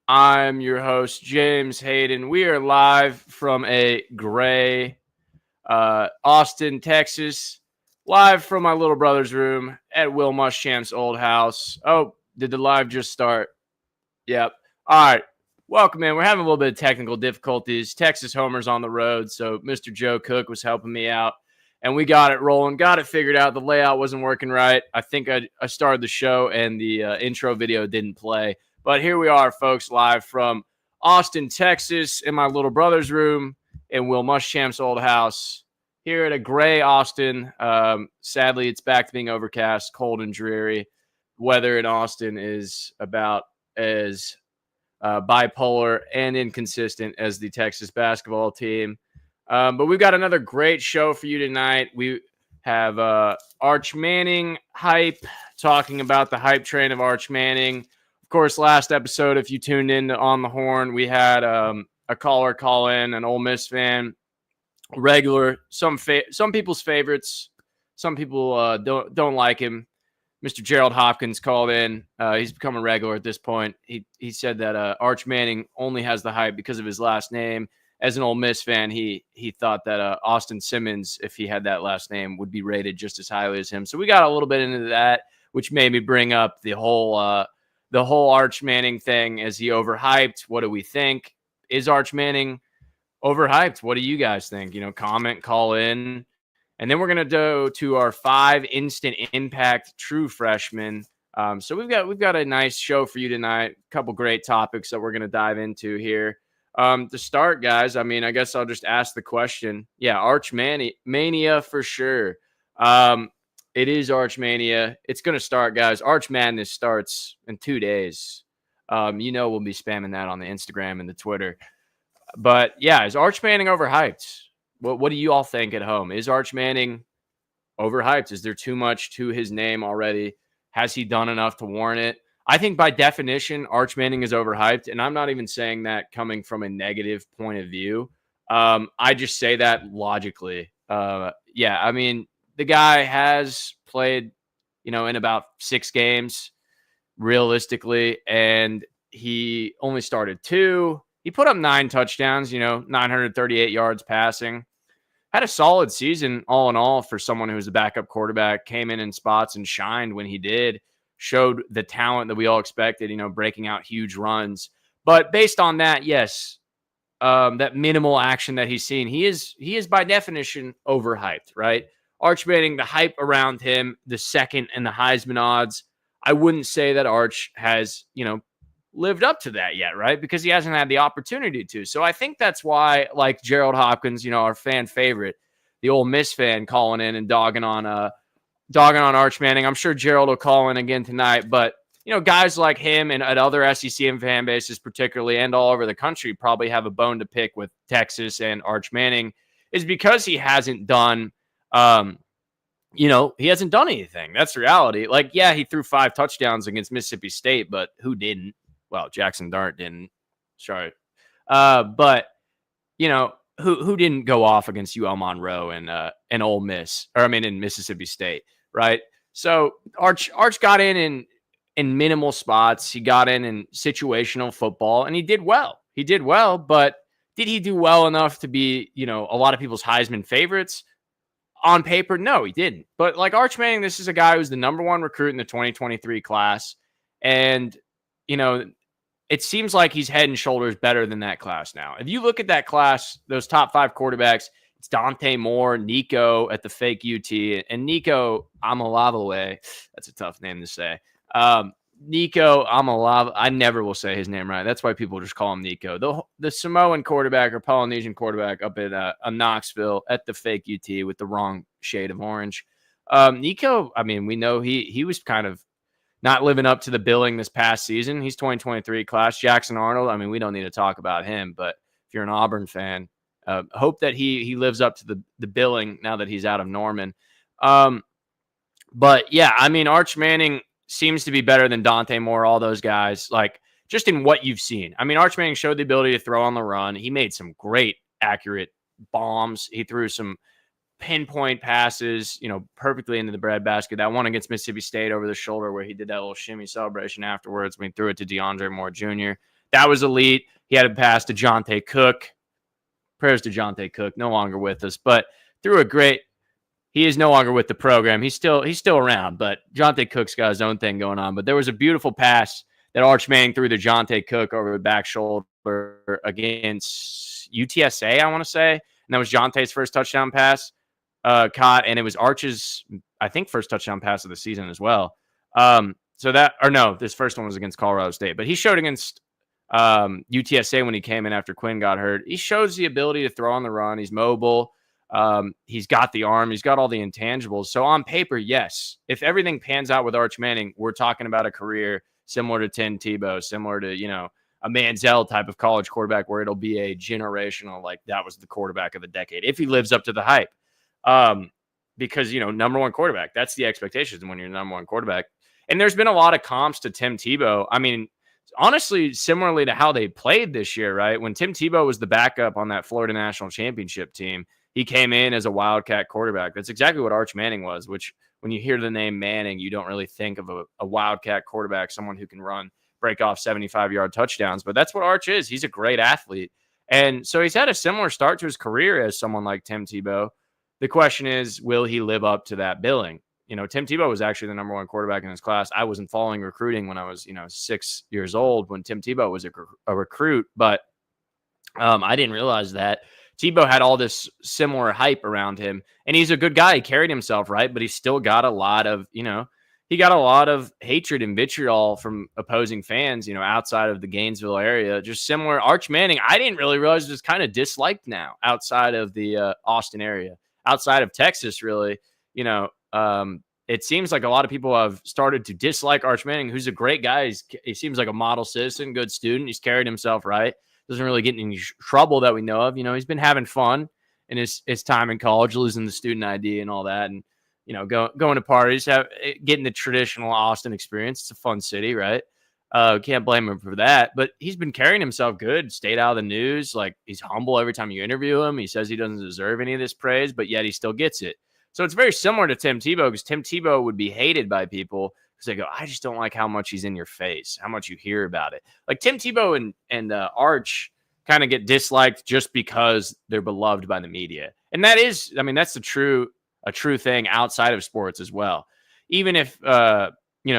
I'm your host, James Hayden. We are live from a gray Austin, Texas. Live from my little brother's room at Will Muschamp's old house. Oh, did the live just start? Yep. All right. Welcome in. We're having a little bit of technical difficulties. Texas Homer's on the road, so Mr. Joe Cook was helping me out, and we got it rolling, got it figured out. The layout wasn't working right. I think I started the show, and the intro video didn't play. But here we are, folks, live from Austin, Texas, in my little brother's room in Will Muschamp's old house here at a gray Austin. Sadly, it's back to being overcast, cold, and dreary. Weather in Austin is about as bipolar and inconsistent as the Texas basketball team. But we've got another great show for you tonight. We have Arch Manning hype, talking about the hype train of Arch Manning. Of course, last episode, if you tuned in to On the Horn, we had a caller call in, an Ole Miss fan, regular, some people's favorites. Some people don't like him. Mr. Gerald Hopkins called in. He's become a regular at this point. He said that Arch Manning only has the hype because of his last name. As an Ole Miss fan, he thought that Austin Simmons, if he had that last name, would be rated just as highly as him. So we got a little bit into that, which made me bring up the whole Arch Manning thing. Is he overhyped? What do we think? Is Arch Manning overhyped? What do you guys think? Comment, call in. And then we're going to go to our 5 instant impact true freshmen. So we've got a nice show for you tonight. A couple great topics that we're going to dive into here. To start, guys, I guess I'll just ask the question. Yeah, Arch Mania for sure. It is Arch Mania. It's going to start, guys. Arch Madness starts in 2 days. We'll be spamming that on the Instagram and the Twitter. But yeah, is Arch Manning overhyped? What do you all think at home? Is Arch Manning overhyped? Is there too much to his name already? Has he done enough to warrant it? I think by definition, Arch Manning is overhyped, and I'm not even saying that coming from a negative point of view. I just say that logically. The guy has played, in about 6 games, realistically, and he only started 2. He put up 9 touchdowns, 938 yards passing. Had a solid season all in all for someone who was a backup quarterback, came in spots and shined when he did, showed the talent that we all expected, breaking out huge runs. But based on that, yes, that minimal action that he's seen, he is by definition overhyped, right? Arch Manning, the hype around him, the second and the Heisman odds, I wouldn't say that Arch has, lived up to that yet, right? Because he hasn't had the opportunity to. So I think that's why, like Gerald Hopkins, our fan favorite, the Ole Miss fan, calling in and dogging on Arch Manning. I'm sure Gerald will call in again tonight, but guys like him and at other SEC fan bases, particularly, and all over the country, probably have a bone to pick with Texas and Arch Manning, is because he hasn't done. He hasn't done anything. That's the reality. Like, yeah, he threw 5 touchdowns against Mississippi State, but who didn't? Well, Jackson Dart didn't. Sorry. But, who didn't go off against UL Monroe and Ole Miss, in Mississippi State, right? So Arch got in minimal spots. He got in situational football, and he did well. But did he do well enough to be, a lot of people's Heisman favorites? On paper, no, he didn't. But like Arch Manning, this is a guy who's the number 1 recruit in the 2023 class. And, it seems like he's head and shoulders better than that class now. If you look at that class, those top 5 quarterbacks, it's Dante Moore, Nico at the fake UT, and Nico Amalave. That's a tough name to say. Nico Amalave. I never will say his name right. That's why people just call him Nico. The Samoan quarterback or Polynesian quarterback up at Knoxville at the fake UT with the wrong shade of orange. Nico, we know he was kind of not living up to the billing this past season. He's 2023 class. Jackson Arnold, we don't need to talk about him, but if you're an Auburn fan, hope that he lives up to the billing now that he's out of Norman. But yeah, Arch Manning seems to be better than Dante Moore, all those guys, like just in what you've seen. Arch Manning showed the ability to throw on the run. He made some great, accurate bombs. He threw some pinpoint passes, perfectly into the breadbasket. That one against Mississippi State over the shoulder where he did that little shimmy celebration afterwards when he threw it to DeAndre Moore Jr. That was elite. He had a pass to Jonte Cook. Prayers to Jonte Cook, no longer with us, but threw a great. He is no longer with the program. He's still around, but Jonte Cook's got his own thing going on. But there was a beautiful pass that Arch Manning threw to Jonte Cook over the back shoulder against UTSA, I want to say. And that was Jonte's first touchdown pass caught, and it was Arch's, I think, first touchdown pass of the season as well. This first one was against Colorado State. But he showed against UTSA when he came in after Quinn got hurt. He shows the ability to throw on the run. He's mobile. He's got the arm. He's got all the intangibles. So on paper, yes, if everything pans out with Arch Manning, we're talking about a career similar to Tim Tebow, similar to, a Manziel type of college quarterback where it'll be a generational, like that was the quarterback of the decade, if he lives up to the hype. Because, number one quarterback, that's the expectations when you're number one quarterback. And there's been a lot of comps to Tim Tebow. I mean, honestly, similarly to how they played this year, right? When Tim Tebow was the backup on that Florida National Championship team, he came in as a Wildcat quarterback. That's exactly what Arch Manning was, which when you hear the name Manning, you don't really think of a Wildcat quarterback, someone who can break off 75-yard touchdowns. But that's what Arch is. He's a great athlete. And so he's had a similar start to his career as someone like Tim Tebow. The question is, will he live up to that billing? Tim Tebow was actually the number one quarterback in his class. I wasn't following recruiting when I was, 6 years old when Tim Tebow was a recruit, but I didn't realize that Tebow had all this similar hype around him, and he's a good guy. He carried himself right, but he's still got a lot of, he got a lot of hatred and vitriol from opposing fans, outside of the Gainesville area. Just similar. Arch Manning, I didn't really realize was kind of disliked now outside of the Austin area, outside of Texas, really. It seems like a lot of people have started to dislike Arch Manning, who's a great guy. He seems like a model citizen, good student. He's carried himself right. Doesn't really get in any trouble that we know of. He's been having fun in his time in college, losing the student ID and all that. And, going to parties, getting the traditional Austin experience. It's a fun city, right? Can't blame him for that. But he's been carrying himself good, stayed out of the news. Like, he's humble every time you interview him. He says he doesn't deserve any of this praise, but yet he still gets it. So it's very similar to Tim Tebow, because Tim Tebow would be hated by people because they go, I just don't like how much he's in your face, how much you hear about it. Like Tim Tebow and Arch kind of get disliked just because they're beloved by the media. And that is, that's a true thing outside of sports as well. Even if,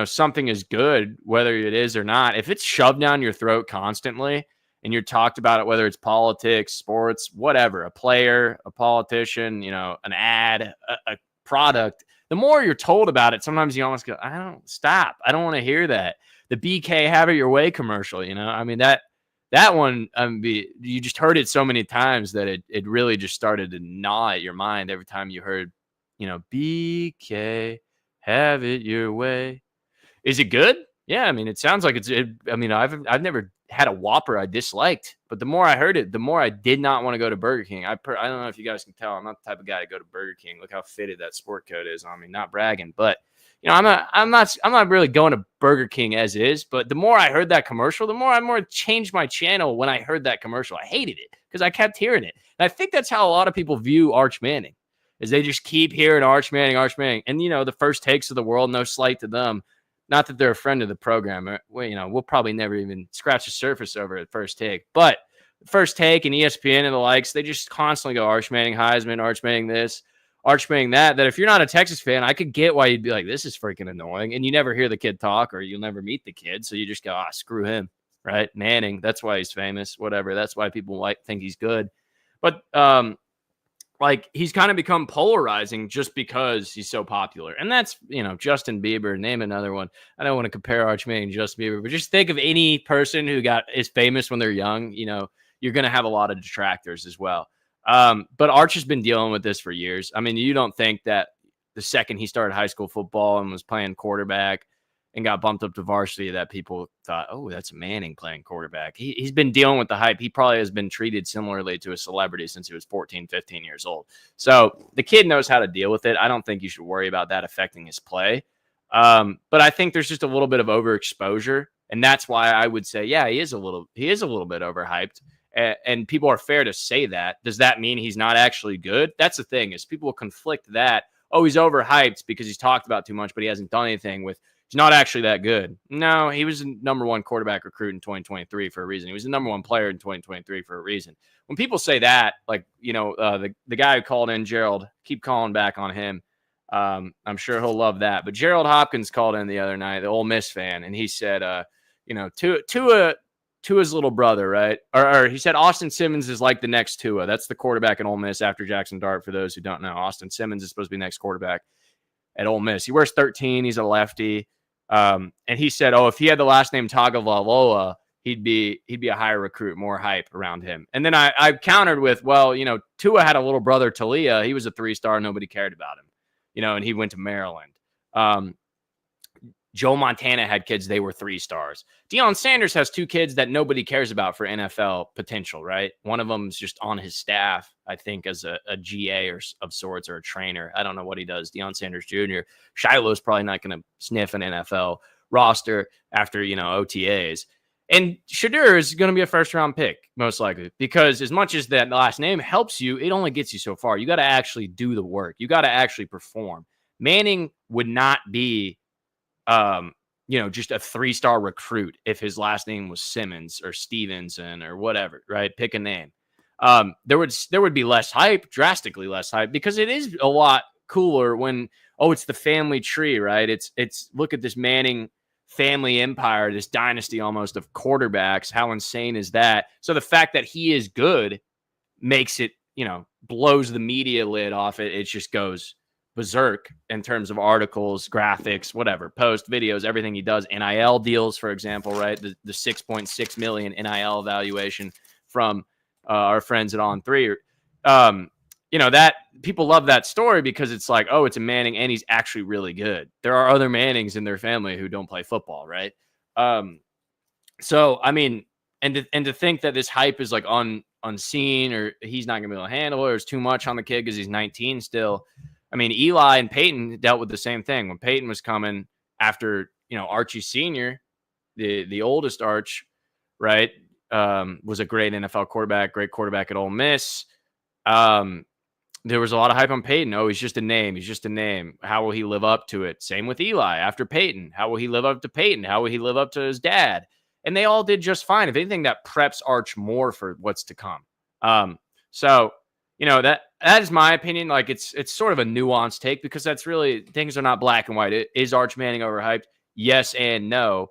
something is good, whether it is or not, if it's shoved down your throat constantly and you're talked about it, whether it's politics, sports, whatever, a player, a politician, an ad, a product, the more you're told about it, sometimes you almost go, I don't want to hear that. The BK have it your way commercial, that one, you just heard it so many times that it really just started to gnaw at your mind every time you heard, BK have it your way. Is it good? Yeah, it sounds like I've never had a Whopper I disliked, but the more I heard it, the more I did not want to go to Burger King. I don't know if you guys can tell, I'm not the type of guy to go to Burger King. Look how fitted that sport coat is on me. Not bragging, but I'm not really going to Burger King as is. But the more I heard that commercial, the more I changed my channel when I heard that commercial. I hated it because I kept hearing it, and I think that's how a lot of people view Arch Manning, is they just keep hearing Arch Manning, and the First Takes of the world. No slight to them. Not that they're a friend of the program. We'll probably never even scratch the surface over at First Take. But First Take and ESPN and the likes, they just constantly go Arch Manning Heisman, Arch Manning this, Arch Manning that. That if you're not a Texas fan, I could get why you'd be like, this is freaking annoying. And you never hear the kid talk, or you'll never meet the kid. So you just go, screw him, right? Manning, that's why he's famous, whatever. That's why people think he's good. But he's kind of become polarizing just because he's so popular. And that's, Justin Bieber, name another one. I don't want to compare Arch Manning and Justin Bieber, but just think of any person who is famous when they're young. You're going to have a lot of detractors as well. But Arch has been dealing with this for years. You don't think that the second he started high school football and was playing quarterback and got bumped up to varsity that people thought, oh, that's Manning playing quarterback. He's been dealing with the hype. He probably has been treated similarly to a celebrity since he was 14, 15 years old. So the kid knows how to deal with it. I don't think you should worry about that affecting his play. But I think there's just a little bit of overexposure. And that's why I would say, yeah, he is a little bit overhyped. And people are fair to say that. Does that mean he's not actually good? That's the thing, is people will conflict that. Oh, he's overhyped because he's talked about too much, but he hasn't done anything, with He's not actually that good. No, he was the number one quarterback recruit in 2023 for a reason. He was the number one player in 2023 for a reason. When people say that, like, the guy who called in, Gerald, keep calling back on him. I'm sure he'll love that. But Gerald Hopkins called in the other night, the Ole Miss fan, and he said, Tua's little brother, right? Or he said Austin Simmons is like the next Tua. That's the quarterback in Ole Miss after Jackson Dart, for those who don't know. Austin Simmons is supposed to be the next quarterback at Ole Miss. He wears 13. He's a lefty. And he said, if he had the last name Tagovailoa, he'd be a higher recruit, more hype around him. And then I countered with, Tua had a little brother, Talia. He was a 3-star. Nobody cared about him, and he went to Maryland. Joe Montana had kids, they were 3 stars. Deion Sanders has 2 kids that nobody cares about for NFL potential, right? One of them is just on his staff, I think, as a GA or of sorts, or a trainer. I don't know what he does. Deion Sanders Jr. Shiloh's probably not going to sniff an NFL roster after, OTAs. And Shadur is going to be a first-round pick, most likely, because as much as that last name helps you, it only gets you so far. You got to actually do the work. You got to actually perform. Manning would not be just a 3-star recruit if his last name was Simmons or Stevenson or whatever, right? Pick a name. There would be less hype, drastically less hype, because it is a lot cooler when, it's the family tree, right? It's look at this Manning family empire, this dynasty almost of quarterbacks. How insane is that? So the fact that he is good makes it, blows the media lid off it. It just goes berserk in terms of articles, graphics, whatever, post videos, everything he does. NIL deals, for example, right? The 6.6 million NIL valuation from our friends at On3. That people love that story because it's like, it's a Manning and he's actually really good. There are other Mannings in their family who don't play football, right? So I mean, and to think that this hype is like unseen, or he's not gonna be able to handle it, or it's too much on the kid because he's 19 still. I mean, Eli and Peyton dealt with the same thing when Peyton was coming after, Archie Sr., the oldest Arch, right, was a great NFL quarterback, great quarterback at Ole Miss. There was a lot of hype on Peyton. He's just a name. He's just a name. How will he live up to it? Same with Eli after Peyton. How will he live up to Peyton? How will he live up to his dad? And they all did just fine. If anything, that preps Arch more for what's to come. So that is my opinion. Like it's sort of a nuanced take, because that's really, things are not black and white. Is Arch Manning overhyped? Yes and no.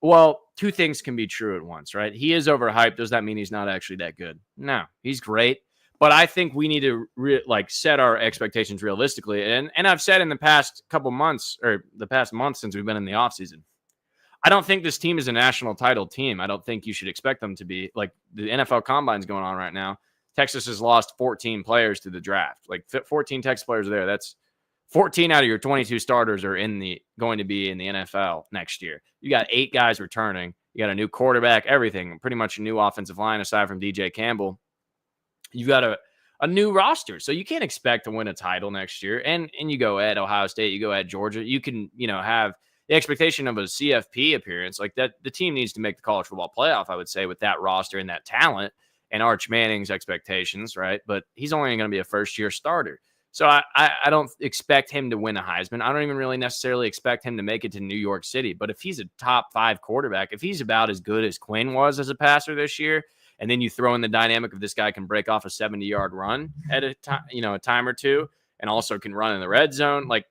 Well, 2 things can be true at once, right? He is overhyped. Does that mean he's not actually that good? No, he's great. But I think we need to set our expectations realistically. And I've said in the past couple months, or the past month since we've been in the offseason, I don't think this team is a national title team. I don't think you should expect them to be. Like, the NFL Combine's going on right now. Texas has lost 14 players to the draft. Like 14 Texas players there. That's 14 out of your 22 starters are going to be in the NFL next year. You got 8 guys returning. You got a new quarterback, everything. Pretty much a new offensive line aside from DJ Campbell. You got a new roster. So you can't expect to win a title next year. And you go at Ohio State, you go at Georgia. You can, have the expectation of a CFP appearance. Like that, the team needs to make the college football playoff, I would say, with that roster and that talent. And Arch Manning's expectations, right? But he's only going to be a first-year starter. So I don't expect him to win a Heisman. I don't even really necessarily expect him to make it to New York City. But if he's a top 5 quarterback, if he's about as good as Quinn was as a passer this year, and then you throw in the dynamic of this guy can break off a 70-yard run at a time or two, and also can run in the red zone, like,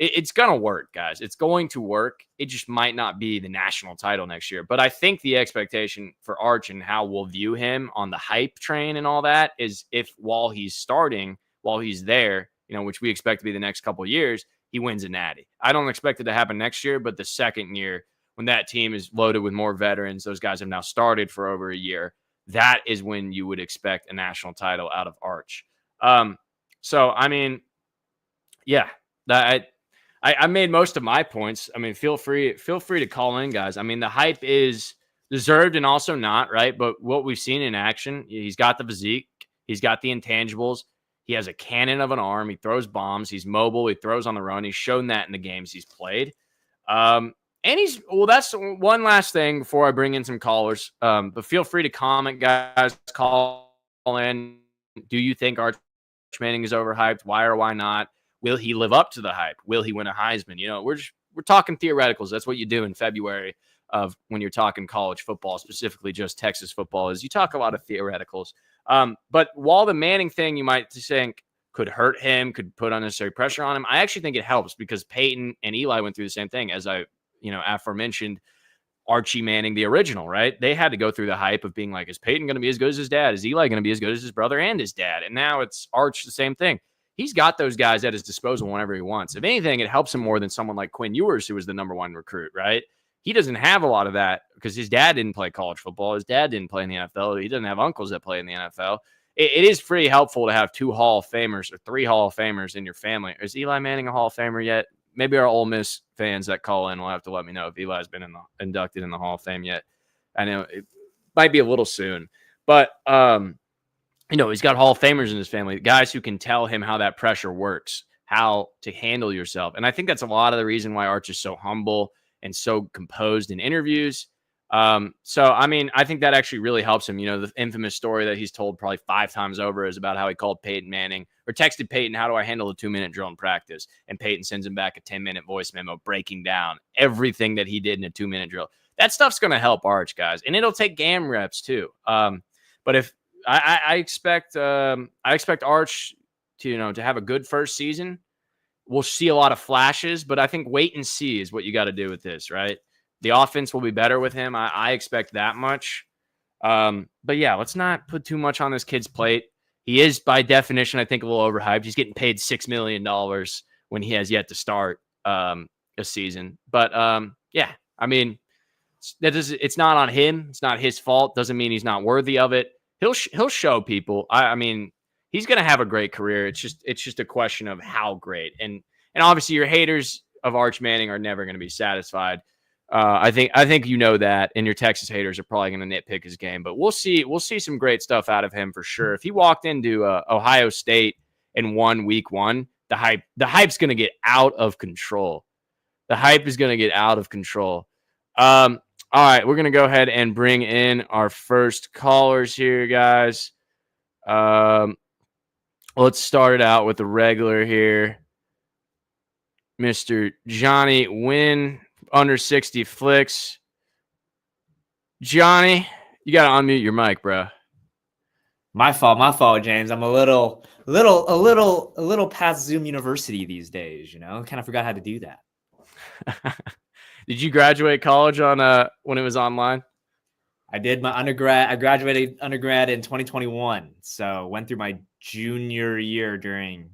it's going to work, guys. It's going to work. It just might not be the national title next year. But I think the expectation for Arch and how we'll view him on the hype train and all that is if while he's starting, while he's there, which we expect to be the next couple of years, he wins a natty. I don't expect it to happen next year, but the second year, when that team is loaded with more veterans, those guys have now started for over a year, that is when you would expect a national title out of Arch. So, I mean, yeah, I made most of my points. I mean, feel free to call in, guys. I mean, the hype is deserved and also not, right? But what we've seen in action, he's got the physique, he's got the intangibles, he has a cannon of an arm, he throws bombs, he's mobile, he throws on the run. He's shown that in the games he's played. And that's one last thing before I bring in some callers. But feel free to comment, guys. Call in. Do you think Arch Manning is overhyped? Why or why not? Will he live up to the hype? Will he win a Heisman? we're talking theoreticals. That's what you do in February of when you're talking college football, specifically just Texas football, is you talk a lot of theoreticals. But while the Manning thing you might think could hurt him, could put unnecessary pressure on him, I actually think it helps because Peyton and Eli went through the same thing, as I, aforementioned. Archie Manning, the original, right? They had to go through the hype of being like, is Peyton going to be as good as his dad? Is Eli going to be as good as his brother and his dad? And now it's Arch, the same thing. He's got those guys at his disposal whenever he wants. If anything, it helps him more than someone like Quinn Ewers, who was the number one recruit, right? He doesn't have a lot of that because his dad didn't play college football. His dad didn't play in the NFL. He doesn't have uncles that play in the NFL. It is pretty helpful to have 2 Hall of Famers or 3 Hall of Famers in your family. Is Eli Manning a Hall of Famer yet? Maybe our Ole Miss fans that call in will have to let me know if Eli's been inducted in the Hall of Fame yet. I know it might be a little soon, but he's got Hall of Famers in his family, guys who can tell him how that pressure works, how to handle yourself. And I think that's a lot of the reason why Arch is so humble and so composed in interviews. I think that actually really helps him. The infamous story that he's told probably 5 times over is about how he called Peyton Manning or texted Peyton, how do I handle a 2-minute drill in practice? And Peyton sends him back a 10-minute voice memo breaking down everything that he did in a 2-minute drill. That stuff's going to help Arch, guys. And it'll take GAM reps too. But if I expect Arch to have a good first season. We'll see a lot of flashes, but I think wait and see is what you got to do with this, right? The offense will be better with him. I expect that much. But yeah, let's not put too much on this kid's plate. He is, by definition, I think, a little overhyped. He's getting paid $6 million when he has yet to start a season. But it's not on him. It's not his fault. Doesn't mean he's not worthy of it. He'll show people. He's going to have a great career. It's just a question of how great. And obviously your haters of Arch Manning are never going to be satisfied. I think that, and your Texas haters are probably going to nitpick his game, but we'll see some great stuff out of him for sure. If he walked into Ohio State and won week 1, the hype's going to get out of control. The hype is going to get out of control. All right, we're going to go ahead and bring in our first callers here, guys. Let's start it out with the regular here. Mr. Johnny Wynn, under 60 flicks. Johnny, you got to unmute your mic, bro. My fault, James. I'm a little past Zoom University these days, kind of forgot how to do that. Did you graduate college on when it was online? I did my undergrad. I graduated undergrad in 2021. So went through my junior year during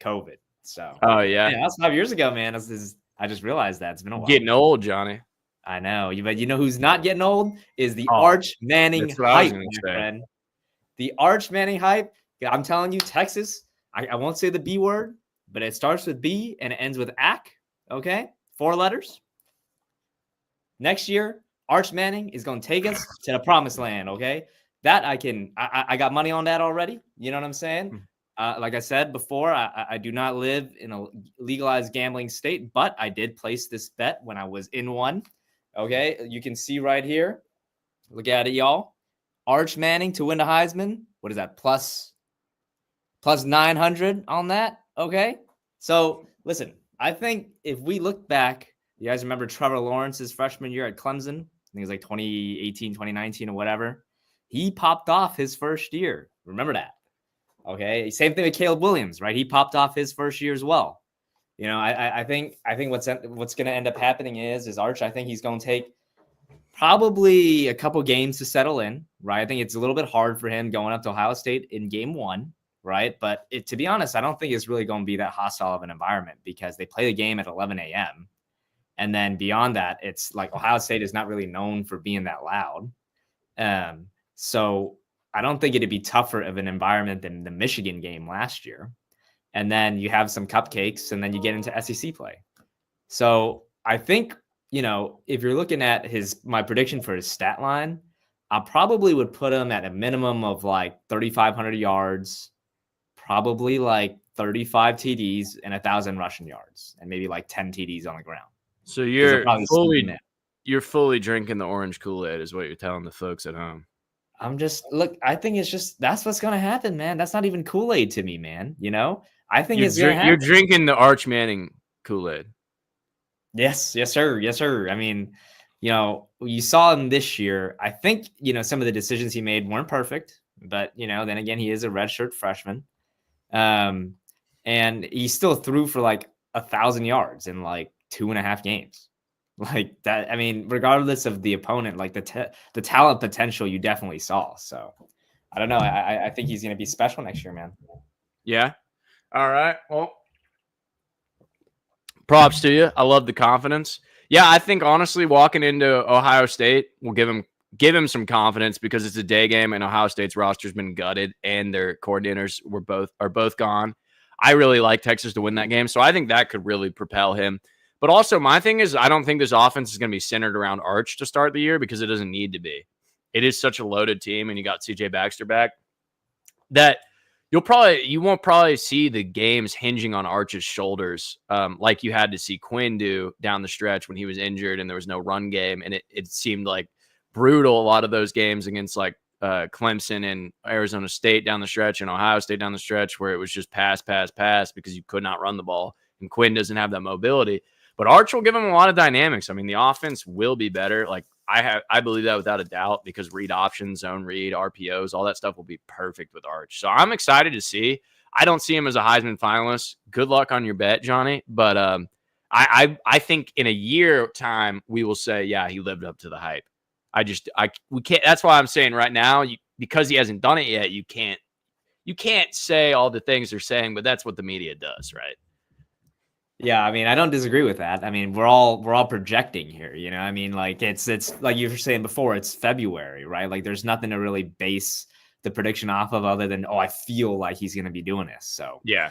COVID. So that's 5 years ago, man. I just realized that it's been a while. Getting old, Johnny. I know, but you know who's not getting old is the Arch Manning hype, my friend. The Arch Manning hype. I'm telling you, Texas. I won't say the B word, but it starts with B and it ends with AC. Okay, 4 letters. Next year, Arch Manning is going to take us to the promised land. Okay, that I got money on that already. You know what I'm saying? Like I said before, I do not live in a legalized gambling state, but I did place this bet when I was in one. Okay, you can see right here. Look at it, y'all. Arch Manning to win the Heisman. What is that? Plus 900 on that. Okay, so listen, I think if we look back, you guys remember Trevor Lawrence's freshman year at Clemson? I think it was like 2018, 2019 or whatever. He popped off his first year. Remember that. Okay. Same thing with Caleb Williams, right? He popped off his first year as well. I think what's going to end up happening is Arch, I think he's going to take probably a couple games to settle in, right? I think it's a little bit hard for him going up to Ohio State in game 1, right? But to be honest, I don't think it's really going to be that hostile of an environment because they play the game at 11 a.m. And then beyond that, it's like Ohio State is not really known for being that loud. So I don't think it'd be tougher of an environment than the Michigan game last year. And then you have some cupcakes and then you get into SEC play. So I think, if you're looking at my prediction for his stat line, I probably would put him at a minimum of like 3,500 yards, probably like 35 TDs and 1,000 rushing yards and maybe like 10 TDs on the ground. So you're fully drinking the orange Kool-Aid is what you're telling the folks at home. I think it's just, that's what's going to happen, man. That's not even Kool-Aid to me, man. I think it's going to happen. You're drinking the Arch Manning Kool-Aid. Yes, yes, sir. Yes, sir. I mean, you saw him this year. I think, some of the decisions he made weren't perfect, but, then again, he is a redshirt freshman. Um, and he still threw for like 1,000 yards in like 2.5 games. Like that. I mean, regardless of the opponent, like the talent potential you definitely saw. So I don't know. I think he's going to be special next year, man. Yeah. All right. Well, props to you. I love the confidence. Yeah, I think honestly, walking into Ohio State will give him some confidence because it's a day game and Ohio State's roster's been gutted and their coordinators are both gone. I really like Texas to win that game, so I think that could really propel him. But also, my thing is, I don't think this offense is going to be centered around Arch to start the year because it doesn't need to be. It is such a loaded team, and you got CJ Baxter back that you won't probably see the games hinging on Arch's shoulders, like you had to see Quinn do down the stretch when he was injured and there was no run game, and it seemed like brutal a lot of those games against like Clemson and Arizona State down the stretch and Ohio State down the stretch where it was just pass because you could not run the ball, and Quinn doesn't have that mobility. But Arch will give him a lot of dynamics. I mean, the offense will be better. Like I believe that without a doubt because read options, zone read, RPOs, all that stuff will be perfect with Arch. So I'm excited to see. I don't see him as a Heisman finalist. Good luck on your bet, Johnny. But I think in a year time we will say, yeah, he lived up to the hype. We can't. That's why I'm saying right now, because he hasn't done it yet, you can't say all the things they're saying, but that's what the media does, right? Yeah, I mean, I don't disagree with that. I mean, we're all projecting here, I mean, like it's like you were saying before, it's February, right? Like there's nothing to really base the prediction off of other than, I feel like he's going to be doing this. So, yeah.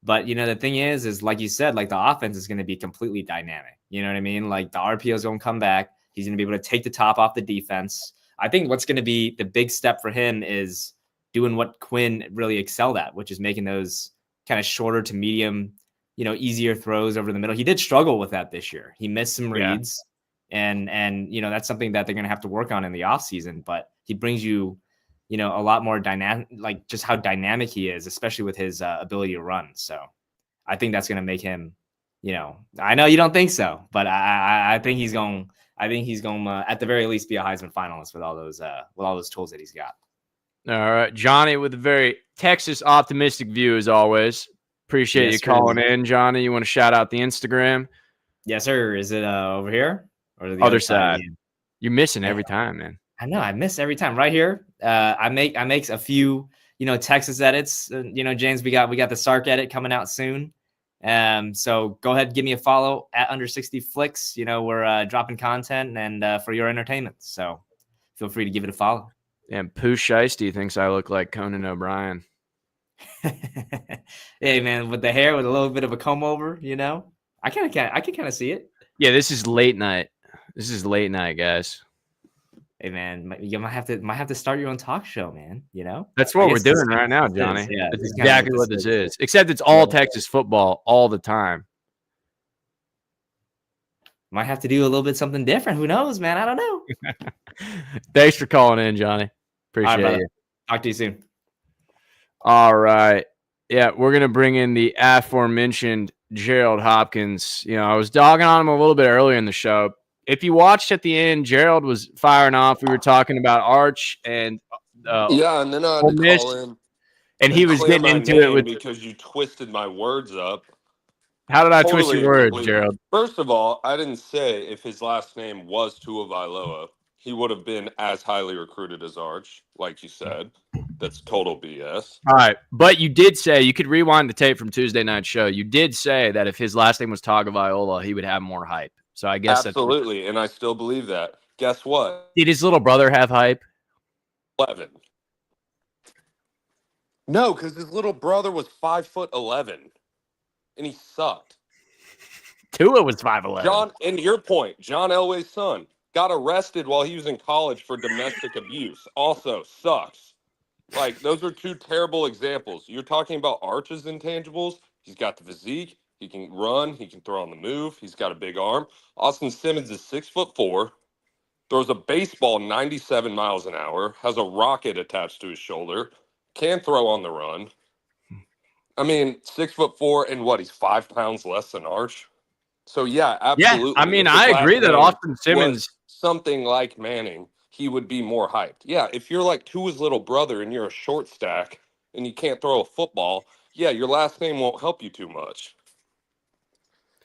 But the thing is like you said, like the offense is going to be completely dynamic. You know what I mean? Like the RPO is going to come back. He's going to be able to take the top off the defense. I think what's going to be the big step for him is doing what Quinn really excelled at, which is making those kind of shorter to medium, easier throws over the middle. He did struggle with that this year. He missed some reads, and that's something that they're going to have to work on in the offseason. But he brings you, a lot more dynamic, like just how dynamic he is, especially with his ability to run. So I think that's going to make him, I know you don't think so, but I think he's going. I think he's going to, at the very least, be a Heisman finalist with all those tools that he's got. All right, Johnny, with a very Texas optimistic view as always. Appreciate you calling in, Johnny. You want to shout out the Instagram? Yes, sir. Is it over here or the other side? You're missing every time, man. I know. I miss every time. Right here, I make a few, Texas edits. James, we got the Sark edit coming out soon. So go ahead, give me a follow at Under 60 Flicks. We're dropping content and for your entertainment. So feel free to give it a follow. And Pooh Shiesty thinks I look like Conan O'Brien. Hey man, with the hair with a little bit of a comb over, I can kind of see it. Yeah, this is late night. This is late night, guys. Hey man, you might have to start your own talk show, man. That's what we're doing right now, Johnny. Yeah, that's exactly what this is. Except it's all Texas football all the time. Might have to do a little bit something different. Who knows, man? I don't know. Thanks for calling in, Johnny. Appreciate it. Talk to you soon. All right. Yeah, we're going to bring in the aforementioned Gerald Hopkins. I was dogging on him a little bit earlier in the show. If you watched at the end, Gerald was firing off. We were talking about Arch and and then I had to call in. And he was getting into it because you twisted my words up. How did I twist your words, Gerald? First of all, I didn't say if his last name was Tuivasa-Vailoa, he would have been as highly recruited as Arch, like you said. That's total BS. All right. But you did say, you could rewind the tape from Tuesday night show. You did say that if his last name was Tagovailoa, he would have more hype. So I guess absolutely, and I still believe that. Guess what? Did his little brother have hype? 11. No, because his little brother was 5'11", and he sucked. Tua was 5'11". John, and your point, John Elway's son got arrested while he was in college for domestic abuse. Also sucks. Like, those are two terrible examples. You're talking about Arch's intangibles. He's got the physique. He can run. He can throw on the move. He's got a big arm. Austin Simmons is 6'4", throws a baseball 97 miles an hour, has a rocket attached to his shoulder, can throw on the run. I mean, 6'4", and what? He's 5 pounds less than Arch. So yeah, Yeah, absolutely. I mean, If his I last agree that name Austin Simmons. was something like Manning, he would be more hyped. Yeah, if you're like Tua's little brother and you're a short stack and you can't throw a football, yeah, your last name won't help you too much.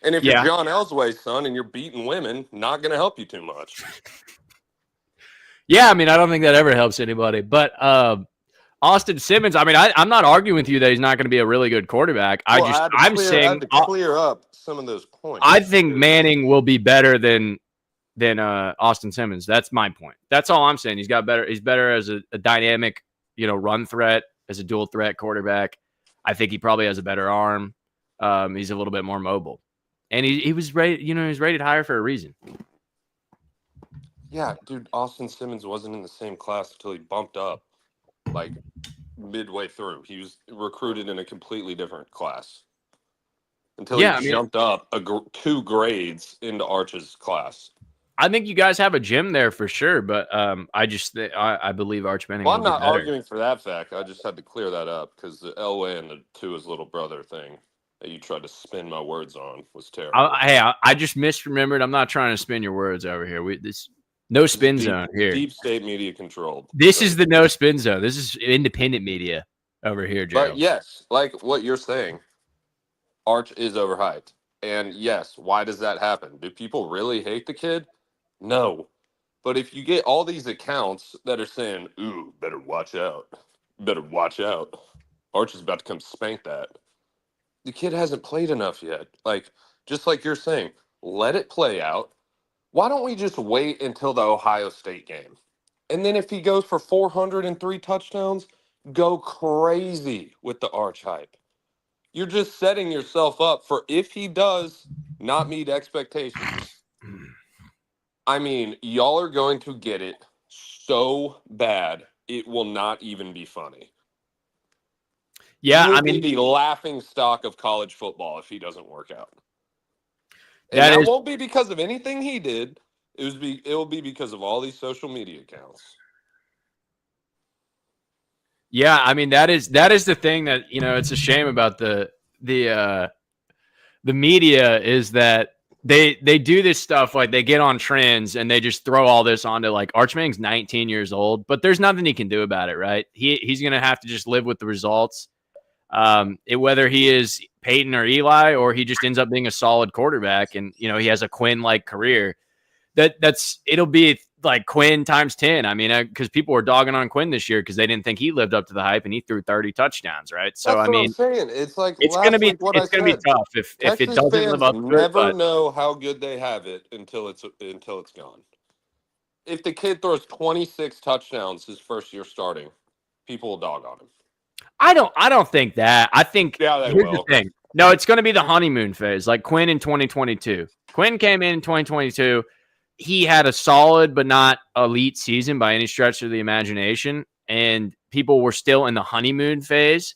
And if you're Yeah, John Elseway's son and you're beating women, not going to help you too much. yeah. I mean, I don't think that ever helps anybody. But Austin Simmons. I mean, I'm not arguing with you that he's not going to be a really good quarterback. Well, I I'm had saying, to clear up some of those points. I think Manning will be better than Austin Simmons. That's my point. That's all I'm saying. He's better. He's better as a dynamic, run threat, as a dual threat quarterback. I think he probably has a better arm. He's a little bit more mobile, and he was rated. He was rated higher for a reason. Yeah, dude, Austin Simmons wasn't in the same class until he bumped up like midway through. He was recruited in a completely different class until he Yeah, I mean, jumped up 2 grades into Arch's class. I think you guys have a gym there for sure, but I believe Arch Manning Well, will I'm be not better. arguing for that fact. I just had to clear that up because the Elway and the Tua's little brother thing that you tried to spin my words on was terrible. I just misremembered. I'm not trying to spin your words over here. No spin Deep, zone here. deep state media controlled. This So- is the no spin zone. This is independent media over here, Joe. But yes, like what you're saying, Arch is overhyped. And yes, why does that happen? Do people really hate the kid? No. But if you get all these accounts that are saying, ooh, better watch out. Better watch out. Arch is about to come spank that. The kid hasn't played enough yet. Like, just like you're saying, let it play out. Why don't we just wait until the Ohio State game? And then if he goes for 403 touchdowns, go crazy with the Arch hype. You're just setting yourself up for if he does not meet expectations. I mean, y'all are going to get it so bad, it will not even be funny. Yeah, He will I mean, be the laughing stock of college football if he doesn't work out. And that that is won't be because of anything he did. It will be because of all these social media accounts. yeah, I mean that is the thing that it's a shame about the media is that they do this stuff like they get on trends and they just throw all this onto like Arch Manning's 19 years old, but there's nothing he can do about it, right? He's gonna have to just live with the results. Whether he is Peyton or Eli, or he just ends up being a solid quarterback, and he has a Quinn like career. It'll be like Quinn times 10. I mean, because people were dogging on Quinn this year because they didn't think he lived up to the hype, and he threw 30 touchdowns, right? So That's I what I'm mean, saying. It's like it's gonna be what I said. tough if it Texas doesn't live fans up to it. never But know how good they have it until it's gone. If the kid throws 26 touchdowns his first year starting, people will dog on him. I don't think that. I think Yeah, they here's will. the thing. No, it's going to be the honeymoon phase, like Quinn in 2022. Quinn came in 2022. He had a solid but not elite season by any stretch of the imagination, and people were still in the honeymoon phase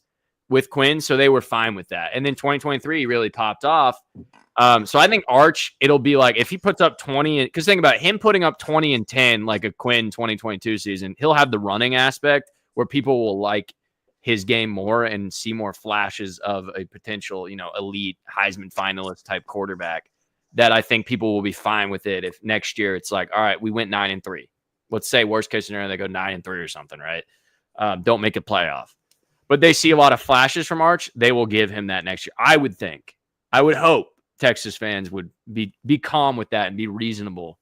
with Quinn, so they were fine with that. And then 2023 he really popped off. So I think Arch, it'll be like if he puts up 20, because think about it, him putting up 20 and 10 like a Quinn 2022 season, he'll have the running aspect where people will like his game more and see more flashes of a potential, elite Heisman finalist type quarterback. That I think people will be fine with it if next year it's like, all right, we went 9-3. Let's say worst case scenario they go 9-3 or something, right? Don't make a playoff, but they see a lot of flashes from Arch. They will give him that next year. I would think. I would hope Texas fans would be calm with that and be reasonable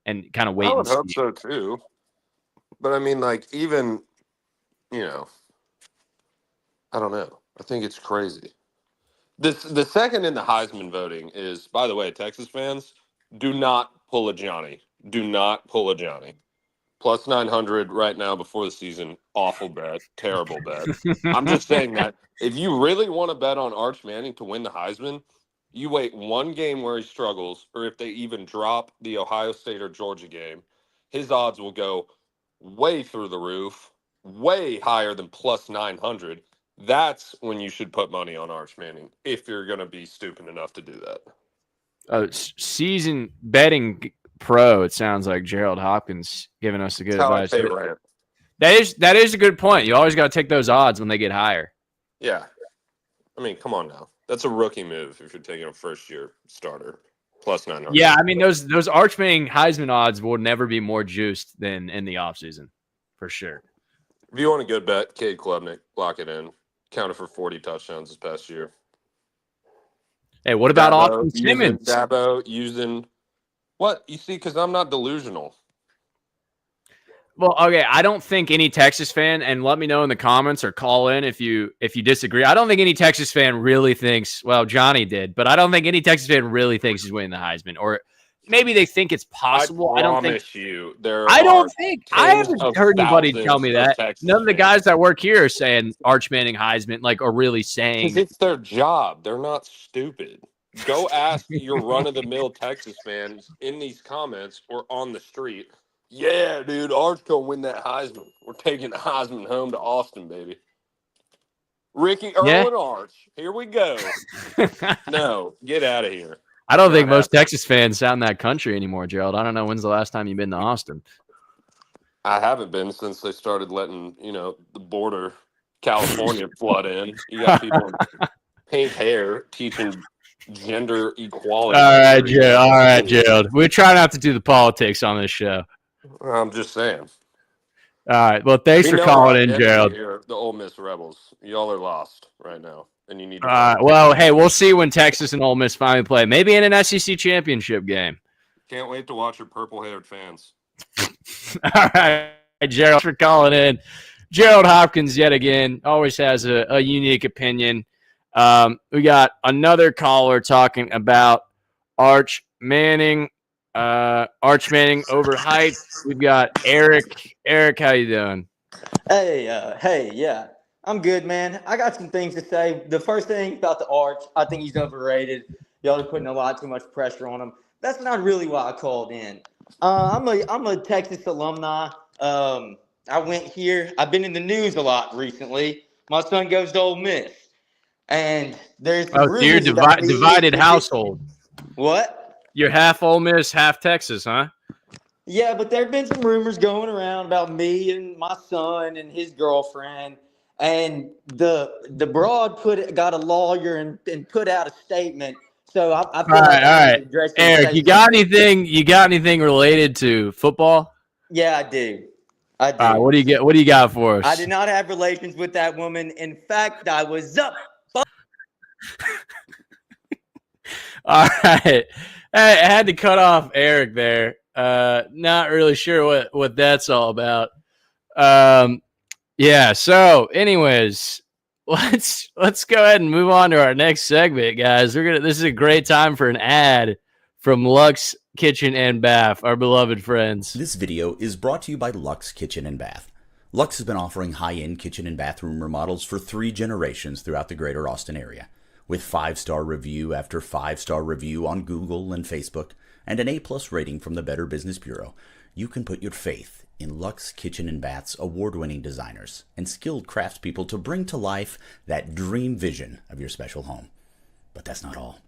and kind of wait. I and would see. hope so too. But I mean, like, even, I don't know. I think it's crazy. The second in the Heisman voting is, by the way, Texas fans, do not pull a Johnny. Do not pull a Johnny. Plus 900 right now before the season. Awful bet. Terrible bet. I'm just saying that if you really want to bet on Arch Manning to win the Heisman, you wait one game where he struggles, or if they even drop the Ohio State or Georgia game, his odds will go way through the roof, way higher than plus 900. That's when you should put money on Arch Manning if you're going to be stupid enough to do that. Season betting pro, it sounds like Gerald Hopkins giving us the good That's how advice. I pay rent. That is a good point. You always got to take those odds when they get higher. Yeah. I mean, come on now. That's a rookie move if you're taking a first-year starter. plus 900. Yeah, I mean those Arch Manning Heisman odds will never be more juiced than in the offseason, for sure. If you want a good bet, Cade Klubnik, lock it in. Counted for 40 touchdowns this past year. Hey, what about Austin Simmons? Dabo using what? You see, because I'm not delusional. Well, okay, I don't think any Texas fan, and let me know in the comments or call in if you disagree. I don't think any Texas fan really thinks, well, Johnny did, but I don't think any Texas fan really thinks he's winning the Heisman. Or maybe they think it's possible. I don't think I haven't heard anybody tell me that. None of the guys that work here are saying Arch Manning Heisman, like, are really saying because it's their job. They're not stupid. Go ask your run-of-the-mill Texas fans in these comments or on the street. Yeah, dude, Arch gonna win that Heisman. We're taking the Heisman home to Austin, baby. Ricky Irwin Arch. Here we go. No, get out of here. I don't think most Texas fans sound that country anymore, Gerald. I don't know when's the last time you've been to Austin. I haven't been since they started letting, the border California flood in. You got people with pink hair teaching gender equality. All right, Gerald. We try not to do the politics on this show. I'm just saying. All right. Well, thanks for calling in, Gerald. Here, the Ole Miss Rebels. Y'all are lost right now, and you need to. Well, hey, we'll see when Texas and Ole Miss finally play. Maybe in an SEC championship game. Can't wait to watch your purple-haired fans. All right, Gerald, for calling in. Gerald Hopkins, yet again, always has a unique opinion. We got another caller talking about Arch Manning. Arch Manning overhyped. We've got Eric. Eric, how you doing? Hey, yeah. I'm good, man. I got some things to say. The first thing about the Arch, I think he's overrated. Y'all are putting a lot too much pressure on him. That's not really why I called in. I'm a Texas alumni. I went here. I've been in the news a lot recently. My son goes to Ole Miss. And there's you're divided household. What? You're half Ole Miss, half Texas, huh? Yeah, but there have been some rumors going around about me and my son and his girlfriend. And the broad got a lawyer and put out a statement. So I all right. Eric, you got anything related to football? Yeah, I do. What do you got for us? I did not have relations with that woman. In fact, I was up. All right. I had to cut off Eric there. Not really sure what that's all about. Yeah. So, anyways, let's go ahead and move on to our next segment, guys. This is a great time for an ad from Luxe Kitchen and Bath, our beloved friends. This video is brought to you by Luxe Kitchen and Bath. Luxe has been offering high-end kitchen and bathroom remodels for 3 generations throughout the greater Austin area. With 5-star review after 5-star review on Google and Facebook, and an A+ rating from the Better Business Bureau, you can put your faith in Luxe Kitchen and Bath's award-winning designers and skilled craftspeople to bring to life that dream vision of your special home. But that's not all.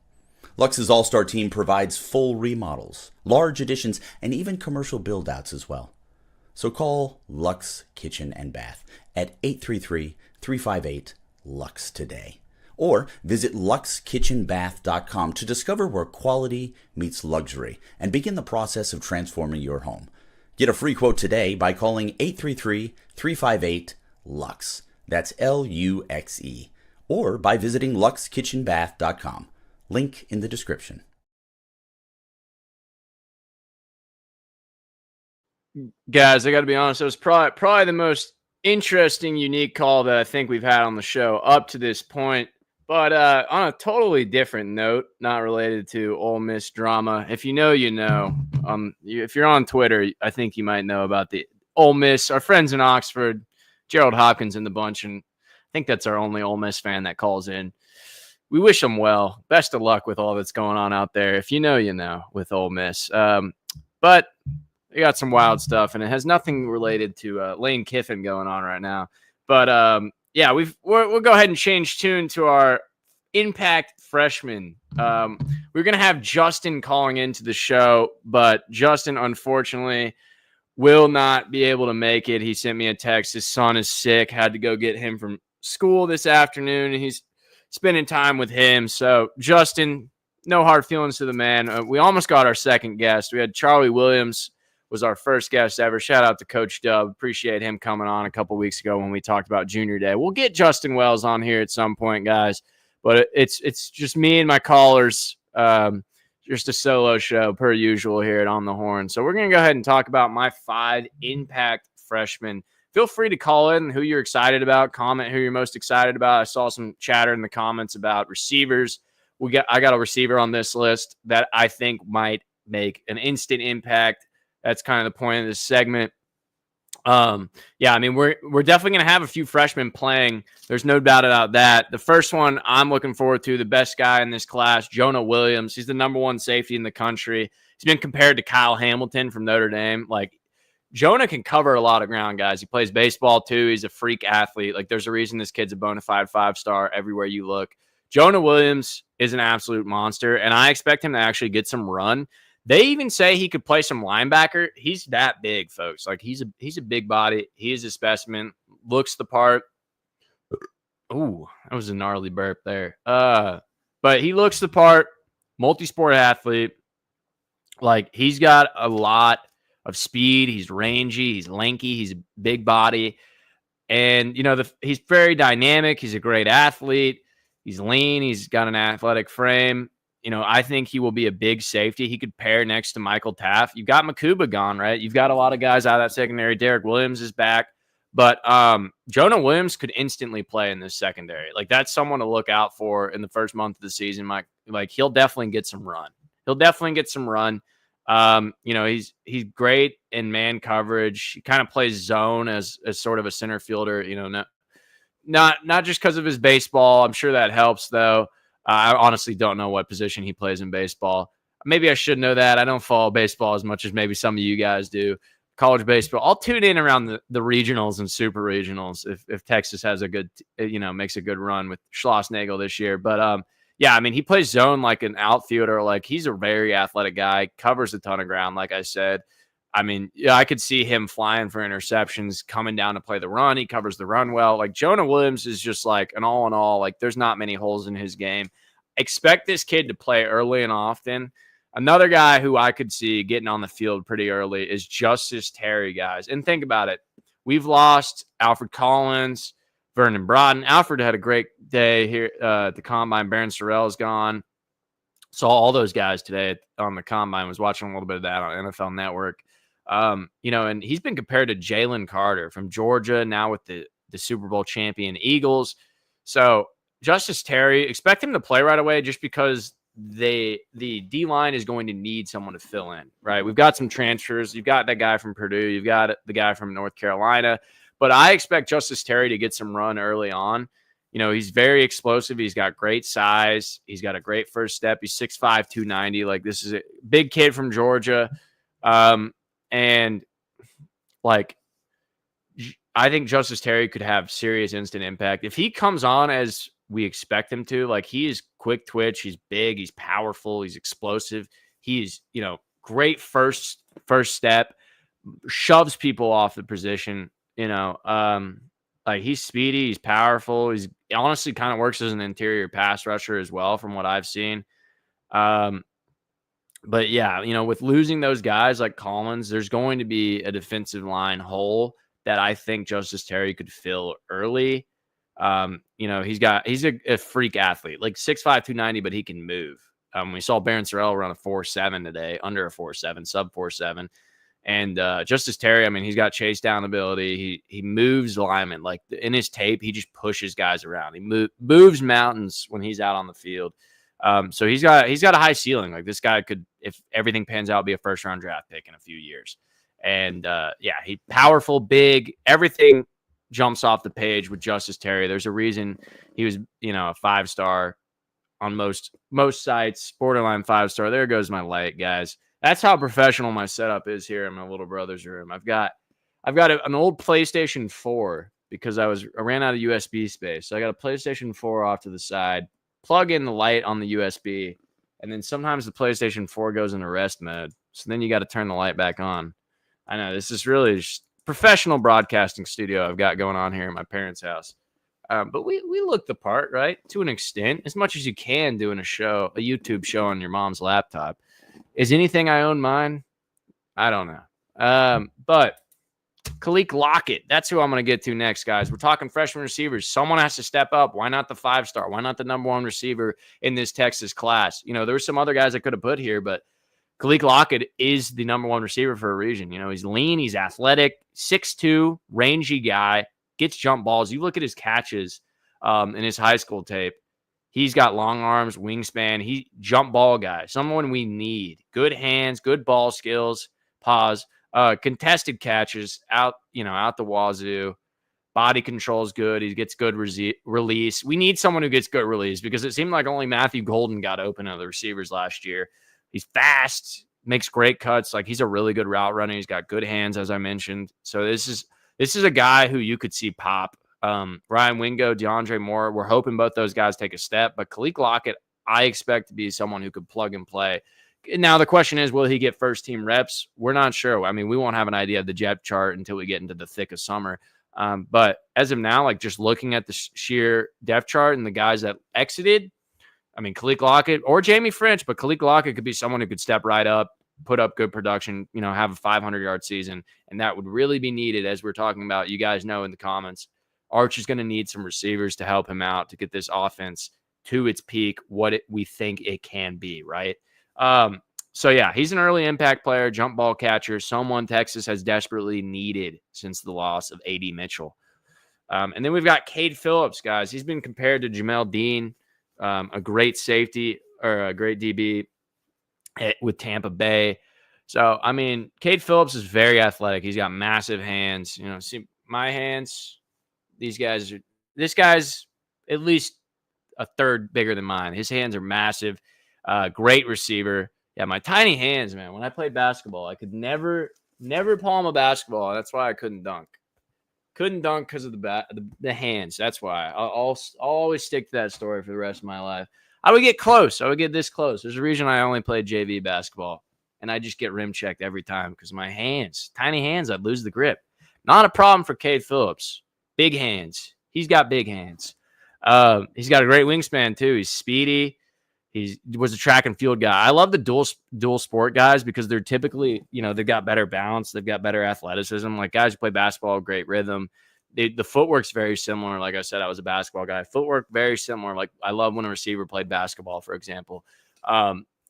Luxe's all-star team provides full remodels, large additions, and even commercial build-outs as well. So call Luxe Kitchen and Bath at 833-358-LUXE today. Or visit luxekitchenbath.com to discover where quality meets luxury and begin the process of transforming your home. Get a free quote today by calling 833-358-LUXE. That's LUXE. Or by visiting luxekitchenbath.com. Link in the description. Guys, I got to be honest. It was probably the most interesting, unique call that I think we've had on the show up to this point. But on a totally different note, not related to Ole Miss drama. If you know, you know. If you're on Twitter, I think you might know about the Ole Miss. Our friends in Oxford, Gerald Hopkins in the bunch, and I think that's our only Ole Miss fan that calls in. We wish them well. Best of luck with all that's going on out there. If you know, you know, with Ole Miss. But they got some wild stuff, and it has nothing related to Lane Kiffin going on right now. But yeah, we'll go ahead and change tune to our impact freshman. We're gonna have Justin calling into the show, but Justin unfortunately will not be able to make it. He sent me a text. His son is sick. Had to go get him from school this afternoon, and he's spending time with him. So Justin, no hard feelings to the man. We almost got our second guest. We had Charlie Williams was our first guest ever. Shout out to Coach Dub. Appreciate him coming on a couple weeks ago when we talked about Junior Day. We'll get Justin Wells on here at some point, guys. But it's just me and my callers. Just a solo show per usual here at On the Horn. So we're going to go ahead and talk about my 5 impact freshmen. Feel free to call in who you're excited about. Comment who you're most excited about. I saw some chatter in the comments about receivers. I got a receiver on this list that I think might make an instant impact. That's kind of the point of this segment. Yeah, I mean, we're definitely going to have a few freshmen playing. There's no doubt about that. The first one I'm looking forward to, the best guy in this class, Jonah Williams. He's the number 1 safety in the country. He's been compared to Kyle Hamilton from Notre Dame. Like, Jonah can cover a lot of ground, guys. He plays baseball too. He's a freak athlete. Like, there's a reason this kid's a bona fide 5-star everywhere you look. Jonah Williams is an absolute monster, and I expect him to actually get some run. They even say he could play some linebacker. He's that big, folks. Like, he's a big body. He is a specimen. Looks the part. Ooh, that was a gnarly burp there. But he looks the part. Multi-sport athlete. Like, he's got a lot of speed. He's rangy. He's lanky. He's a big body. And, you know, he's very dynamic. He's a great athlete. He's lean. He's got an athletic frame. You know, I think he will be a big safety. He could pair next to Michael Taft. You've got Makuba gone, right? You've got a lot of guys out of that secondary. Derek Williams is back. But Jonah Williams could instantly play in this secondary. Like, that's someone to look out for in the first month of the season. Like he'll definitely get some run. You know, he's great in man coverage. He kind of plays zone as sort of a center fielder. You know, not just because of his baseball. I'm sure that helps, though. I honestly don't know what position he plays in baseball. Maybe I should know that. I don't follow baseball as much as maybe some of you guys do. College baseball. I'll tune in around the regionals and super regionals if Texas has a good, makes a good run with Schlossnagel this year. But yeah, I mean, he plays zone like an outfielder. Like, he's a very athletic guy, covers a ton of ground, like I said. I mean, yeah, I could see him flying for interceptions, coming down to play the run. He covers the run well. Like, Jonah Williams is just like an all in all. Like, there's not many holes in his game. Expect this kid to play early and often. Another guy who I could see getting on the field pretty early is Justice Terry, guys. And think about it. We've lost Alfred Collins, Vernon Broughton. Alfred had a great day here at the Combine. Baron Sorrell is gone. Saw all those guys today on the Combine. Was watching a little bit of that on NFL Network. And he's been compared to Jalen Carter from Georgia, now with the Super Bowl champion Eagles. So Justice Terry, expect him to play right away just because the D-line is going to need someone to fill in, right? We've got some transfers. You've got that guy from Purdue. You've got the guy from North Carolina. But I expect Justice Terry to get some run early on. You know, he's very explosive. He's got great size. He's got a great first step. He's 6'5", 290. Like, this is a big kid from Georgia. And like, I think Justice Terry could have serious instant impact if he comes on as we expect him to. Like, he is quick twitch, he's big, he's powerful, he's explosive, he's, great first step, shoves people off the position. Like, he's speedy, he's powerful, he's honestly kind of works as an interior pass rusher as well, from what I've seen. But yeah, with losing those guys like Collins, there's going to be a defensive line hole that I think Justice Terry could fill early. He's a freak athlete, like 6'5", 290, but he can move. We saw Baron Sorrell run a 4.7 today, under a 4.7, sub 4.7. And Justice Terry, I mean, he's got chase down ability. He moves linemen. Like, in his tape, he just pushes guys around. He moves mountains when he's out on the field. So he's got a high ceiling. Like, this guy could, if everything pans out, be a first-round draft pick in a few years. And he powerful, big, everything jumps off the page with Justice Terry. There's a reason he was, a 5-star on most sites, borderline 5-star. There goes my light, guys. That's how professional my setup is here in my little brother's room. I've got an old PlayStation 4 because I ran out of USB space. So I got a PlayStation 4 off to the side, plug in the light on the USB, and then sometimes the PlayStation 4 goes into rest mode. So then you got to turn the light back on. I know this is really just professional broadcasting studio I've got going on here in my parents' house. But we look the part, right? To an extent, as much as you can doing a YouTube show on your mom's laptop. Is anything I own mine? I don't know. But Khalil Lockett, that's who I'm going to get to next, guys. We're talking freshman receivers. Someone has to step up. Why not the 5-star? Why not the number 1 receiver in this Texas class? There were some other guys I could have put here, but Khalil Lockett is the number 1 receiver for a reason. He's lean, he's athletic, 6'2", rangy guy, gets jump balls. You look at his catches in his high school tape. He's got long arms, wingspan. He jump ball guy, someone we need. Good hands, good ball skills, contested catches out the wazoo. Body control is good. He gets good release. We need someone who gets good release because it seemed like only Matthew Golden got open of the receivers last year. He's fast, makes great cuts. Like, he's a really good route runner. He's got good hands, as I mentioned. So this is a guy who you could see pop. Ryan Wingo, DeAndre Moore, we're hoping both those guys take a step. But Khalil Lockett, I expect to be someone who could plug and play. Now, the question is, will he get first-team reps? We're not sure. I mean, we won't have an idea of the depth chart until we get into the thick of summer. But as of now, like, just looking at the sheer depth chart and the guys that exited, I mean, Khalil Lockett or Jamie French, but Khalil Lockett could be someone who could step right up, put up good production, have a 500-yard season, and that would really be needed, as we're talking about. You guys know in the comments, Arch is going to need some receivers to help him out to get this offense to its peak, we think it can be, right? So yeah, he's an early impact player, jump ball catcher, someone Texas has desperately needed since the loss of A.D. Mitchell. And then we've got Cade Phillips, guys. He's been compared to Jamel Dean, a great safety or a great DB with Tampa Bay. So, I mean, Cade Phillips is very athletic. He's got massive hands. See my hands, this guy's at least a third bigger than mine. His hands are massive. Great receiver. Yeah, my tiny hands, man. When I played basketball, I could never palm a basketball. That's why I couldn't dunk. Couldn't dunk because of the hands. That's why. I'll always stick to that story for the rest of my life. I would get close. I would get this close. There's a reason I only played JV basketball, and I just get rim checked every time because my hands, tiny hands, I'd lose the grip. Not a problem for Cade Phillips. Big hands. He's got big hands. He's got a great wingspan too. He's speedy. He was a track and field guy. I love the dual sport guys because they're typically, they've got better balance. They've got better athleticism. Like, guys who play basketball, great rhythm. The footwork's very similar. Like I said, I was a basketball guy. Footwork, very similar. Like, I love when a receiver played basketball, for example.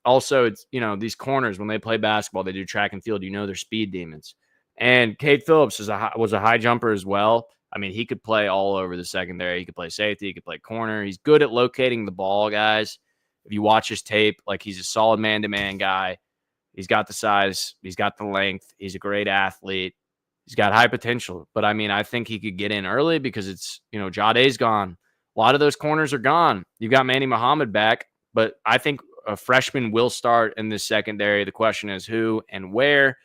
Also, it's, these corners, when they play basketball, they do track and field. They're speed demons. And Cade Phillips was a high jumper as well. I mean, he could play all over the secondary. He could play safety. He could play corner. He's good at locating the ball, guys. If you watch his tape, like, he's a solid man-to-man guy. He's got the size. He's got the length. He's a great athlete. He's got high potential. But, I mean, I think he could get in early because it's, Jade's gone. A lot of those corners are gone. You've got Manny Muhammad back, but I think a freshman will start in this secondary. The question is who and where.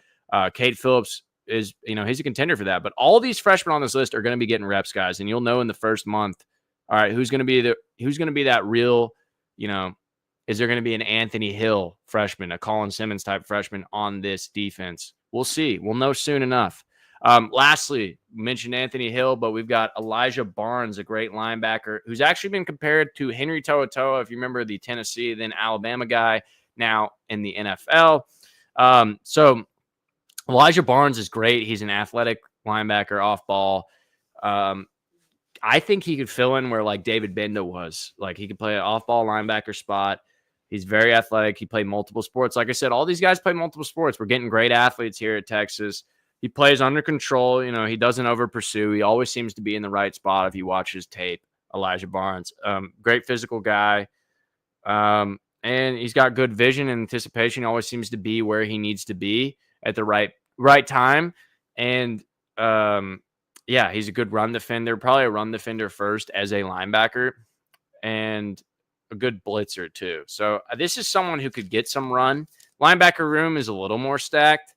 Cade Phillips is, he's a contender for that. But all these freshmen on this list are going to be getting reps, guys, and you'll know in the first month, all right, who's going to be that real, is there going to be an Anthony Hill freshman, a Colin Simmons type freshman on this defense? We'll see. We'll know soon enough. Lastly, mentioned Anthony Hill, but we've got Elijah Barnes, a great linebacker who's actually been compared to Henry To'oTo'o, if you remember, the Tennessee, then Alabama guy, now in the NFL. So Elijah Barnes is great. He's an athletic linebacker off ball. I think he could fill in where, like, David Benda was. Like, he could play an off-ball linebacker spot. He's very athletic. He played multiple sports. Like I said, all these guys play multiple sports. We're getting great athletes here at Texas. He plays under control. He doesn't over-pursue. He always seems to be in the right spot if you watch his tape, Elijah Barnes. Great physical guy. And he's got good vision and anticipation. He always seems to be where he needs to be at the right time. And, yeah, he's a good run defender, probably a run defender first as a linebacker, and a good blitzer too. So this is someone who could get some run. Linebacker room is a little more stacked,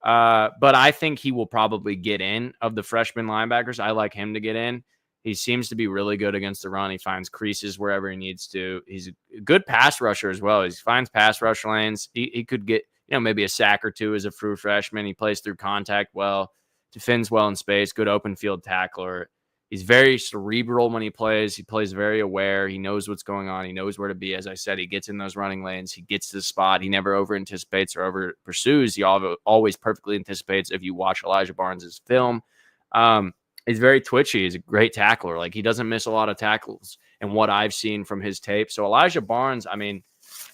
but I think he will probably get in. Of the freshman linebackers, I like him to get in. He seems to be really good against the run. He finds creases wherever he needs to. He's a good pass rusher as well. He finds pass rush lanes. He could get, maybe a sack or two as a true freshman. He plays through contact well, defends well in space, good open field tackler. He's very cerebral when he plays. He plays very aware. He knows what's going on. He knows where to be. As I said, he gets in those running lanes. He gets to the spot. He never over anticipates or over pursues. He always perfectly anticipates. If you watch Elijah Barnes's film, he's very twitchy. He's a great tackler. Like, he doesn't miss a lot of tackles in what I've seen from his tape. So Elijah Barnes, I mean,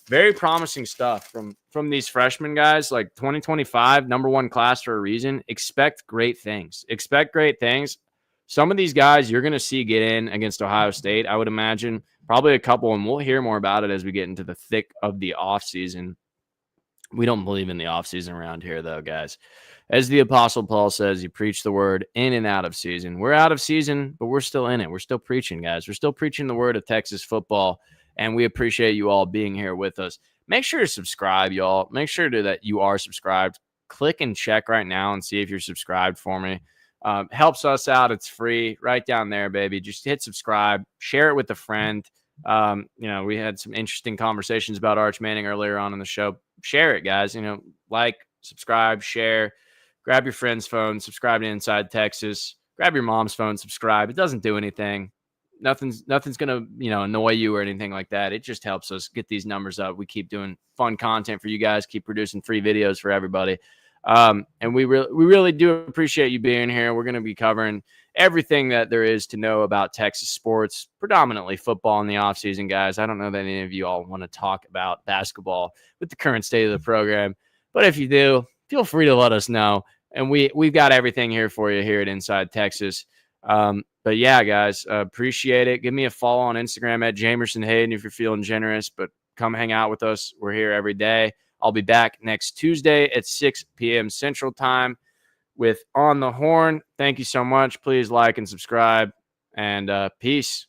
very promising stuff from these freshmen guys. Like 2025, #1 class for a reason. Expect great things. Expect great things. Some of these guys you're going to see get in against Ohio State, I would imagine. Probably a couple, and we'll hear more about it as we get into the thick of the offseason. We don't believe in the offseason around here, though, guys. As the Apostle Paul says, you preach the word in and out of season. We're out of season, but we're still in it. We're still preaching, guys. We're still preaching the word of Texas football, and we appreciate you all being here with us. Make sure to subscribe, y'all. Make sure that you are subscribed. Click and check right now and see if you're subscribed for me. Helps us out. It's free right down there, baby. Just hit subscribe, share it with a friend. We had some interesting conversations about Arch Manning earlier on in the show. Share it, guys. Like, subscribe, share, grab your friend's phone, subscribe to Inside Texas, grab your mom's phone, subscribe. It doesn't do anything. Nothing's going to, annoy you or anything like that. It just helps us get these numbers up. We keep doing fun content for you guys, keep producing free videos for everybody. And we really do appreciate you being here. We're going to be covering everything that there is to know about Texas sports, predominantly football in the offseason, guys. I don't know that any of you all want to talk about basketball with the current state of the program, but if you do, feel free to let us know. And we've got everything here for you here at Inside Texas. But yeah, guys, appreciate it. Give me a follow on Instagram at Jamerson Hayden if you're feeling generous, but come hang out with us. We're here every day. I'll be back next Tuesday at 6 p.m. Central Time with On the Horn. Thank you so much. Please like and subscribe, and peace.